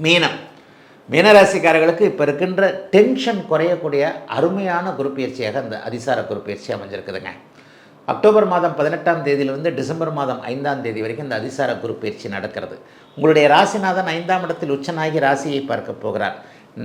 மீனம் மீனராசிக்காரர்களுக்கு இப்போ இருக்கின்ற டென்ஷன் குறையக்கூடிய அருமையான குரு பயிற்சியாக அந்த அதிசார குரு பயிற்சி அமைஞ்சிருக்குதுங்க. அக்டோபர் மாதம் 18ஆம் தேதியிலிருந்து டிசம்பர் மாதம் 5ஆம் தேதி வரைக்கும் இந்த அதிசார குரு பயிற்சி நடக்கிறது. உங்களுடைய ராசிநாதன் 5ஆம் இடத்தில் உச்சனாகி ராசியை பார்க்க போகிறார்.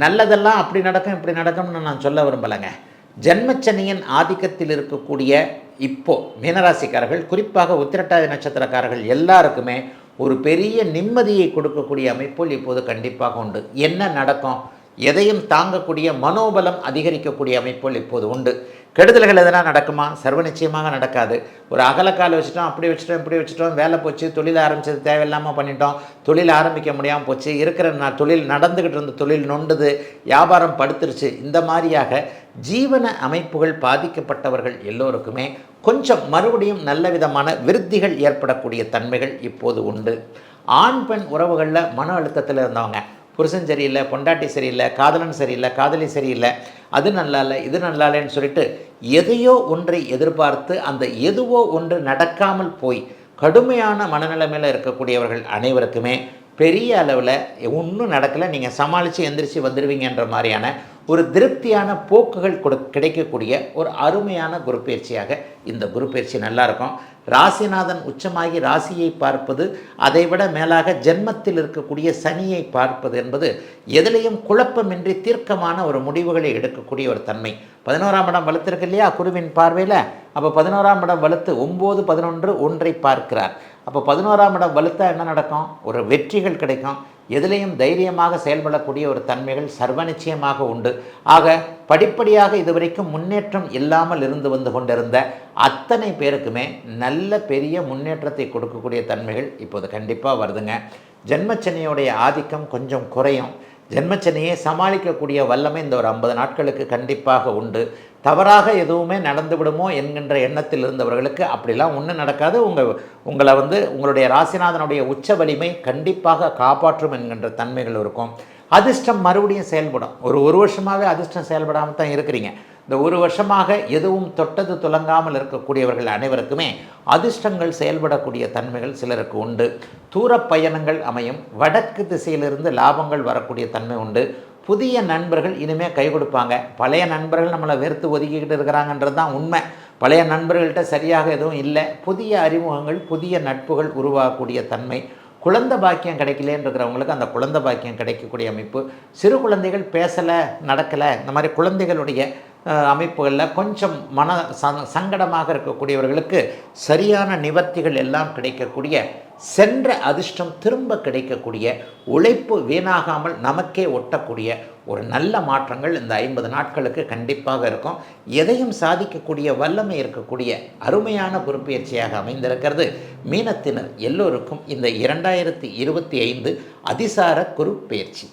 நல்லதெல்லாம் அப்படி நடக்கும் இப்படி நடக்கும்னு நான் சொல்ல விரும்பலைங்க. ஜென்மச்சனியின் ஆதிக்கத்தில் இருக்கக்கூடிய இப்போது மீனராசிக்காரர்கள், குறிப்பாக உத்திரட்டாதி நட்சத்திரக்காரர்கள் எல்லாருக்குமே ஒரு பெரிய நிம்மதியை கொடுக்கக்கூடிய அமைப்புகள் இப்போது கண்டிப்பாக உண்டு. என்ன நடக்கும், எதையும் தாங்கக்கூடிய மனோபலம் அதிகரிக்கக்கூடிய அமைப்புகள் இப்போது உண்டு. கெடுதல்கள் எதனா நடக்குமா? சர்வ நிச்சயமாக நடக்காது. ஒரு அகலக்கால் வச்சுட்டோம், அப்படி வச்சுட்டோம், இப்படி வச்சுட்டோம், வேலை போச்சு, தொழில் ஆரம்பித்தது தேவையில்லாமல் பண்ணிட்டோம், தொழில் ஆரம்பிக்க முடியாமல் போச்சு, இருக்கிற தொழில் நடந்துக்கிட்டு இருந்த தொழில் நொண்டுது, வியாபாரம் படுத்துருச்சு, இந்த மாதிரியாக ஜீவன அமைப்புகள் பாதிக்கப்பட்டவர்கள் எல்லோருக்குமே கொஞ்சம் மறுபடியும் நல்ல விதமான விருத்திகள் ஏற்படக்கூடிய தன்மைகள் இப்போது உண்டு. ஆண் பெண் உறவுகளில் மன அழுத்தத்தில் இருந்தவங்க, புருஷன் சரியில்லை, பொண்டாட்டி சரியில்லை, காதலன் சரியில்லை, காதலி சரியில்லை, அது நல்லா இல்லை, இது நல்லா இல்லைன்னு சொல்லிட்டு எதையோ ஒன்றை எதிர்பார்த்து அந்த எதுவோ ஒன்று நடக்காமல் போய் கடுமையான மனநிலைமையில் இருக்கக்கூடியவர்கள் அனைவருக்குமே பெரிய அளவில் ஒன்றும் நடக்கலை, நீங்கள் சமாளித்து எந்திரிச்சு வந்துடுவீங்கன்ற மாதிரியான ஒரு திருப்தியான போக்குகள் கிடைக்கக்கூடிய ஒரு அருமையான குரு பயிற்சியாக இந்த குரு பயிற்சி நல்லாயிருக்கும். ராசிநாதன் உச்சமாகி ராசியை பார்ப்பது, அதைவிட மேலாக ஜென்மத்தில் இருக்கக்கூடிய சனியை பார்ப்பது என்பது எதிலையும் குழப்பமின்றி தீர்க்கமான ஒரு முடிவுகளை எடுக்கக்கூடிய ஒரு தன்மை. 11ஆம் இடம் வலுத்திருக்கு இல்லையா குருவின் பார்வையில். அப்போ 11ஆம் இடம் வலுத்து 9, 11 ஒன்றை பார்க்கிறார். அப்போ 11ஆம் இடம் வலுத்தா என்ன நடக்கும்? ஒரு வெற்றிகள் கிடைக்கும். எதிலையும் தைரியமாக செயல்படக்கூடிய ஒரு தன்மைகள் சர்வ நிச்சயமாக உண்டு. ஆக படிப்படியாக இதுவரைக்கும் முன்னேற்றம் இல்லாமல் இருந்து வந்து கொண்டிருந்த அத்தனை பேருக்குமே நல்ல பெரிய முன்னேற்றத்தை கொடுக்கக்கூடிய தன்மைகள் இப்போது கண்டிப்பாக வருதுங்க. ஜென்மச்சனியோடைய ஆதிக்கம் கொஞ்சம் குறையும். ஜென்மச்சனியை சமாளிக்கக்கூடிய வல்லமை இந்த ஒரு 50 நாட்களுக்கு கண்டிப்பாக உண்டு. தவறாக எதுவுமே நடந்து விடுமோ என்கின்ற எண்ணத்தில் இருந்தவர்களுக்கு அப்படிலாம் ஒன்றும் நடக்காது. உங்களை உங்களுடைய ராசிநாதனுடைய உச்ச வலிமை கண்டிப்பாக காப்பாற்றும் என்கின்ற தன்மைகள் இருக்கும். அதிர்ஷ்டம் மறுபடியும் செயல்படும். ஒரு வருஷமாகவே அதிர்ஷ்டம் செயல்படாமல் தான் இருக்கிறீங்க. இந்த ஒரு வருஷமாக எதுவும் தொட்டது துலங்காமல் இருக்கக்கூடியவர்கள் அனைவருக்குமே அதிர்ஷ்டங்கள் செயல்படக்கூடிய தன்மைகள் சிலருக்கு உண்டு. தூர பயணங்கள் அமையும். வடக்கு திசையிலிருந்து லாபங்கள் வரக்கூடிய தன்மை உண்டு. புதிய நண்பர்கள் இனிமேல் கை கொடுப்பாங்க. பழைய நண்பர்கள் நம்மளை வெறுத்து ஒதுக்கிக்கிட்டு இருக்கிறாங்கன்றது தான் உண்மை. பழைய நண்பர்கள்ட்ட சரியாக எதுவும் இல்லை. புதிய அறிமுகங்கள், புதிய நட்புகள் உருவாகக்கூடிய தன்மை. குழந்தை பாக்கியம் கிடைக்கலேன்னு இருக்கிறவங்களுக்கு அந்த குழந்தை பாக்கியம் கிடைக்கக்கூடிய அமைப்பு. சிறு குழந்தைகள் பேசலை, நடக்கலை, இந்த மாதிரி குழந்தைகளுடைய அமைப்புகளில் கொஞ்சம் சங்கடமாக இருக்கக்கூடியவர்களுக்கு சரியான நிவர்த்திகள் எல்லாம் கிடைக்கக்கூடிய, சென்ற அதிர்ஷ்டம் திரும்ப கிடைக்கக்கூடிய, உழைப்பு வீணாகாமல் நமக்கே ஒட்டக்கூடிய ஒரு நல்ல மாற்றங்கள் இந்த 50 நாட்களுக்கு கண்டிப்பாக இருக்கும். எதையும் சாதிக்கக்கூடிய வல்லமை இருக்கக்கூடிய அருமையான குரு பயிற்சியாக அமைந்திருக்கிறது. மீனத்தினர் எல்லோருக்கும் இந்த 2025 அதிசார குரு பயிற்சி.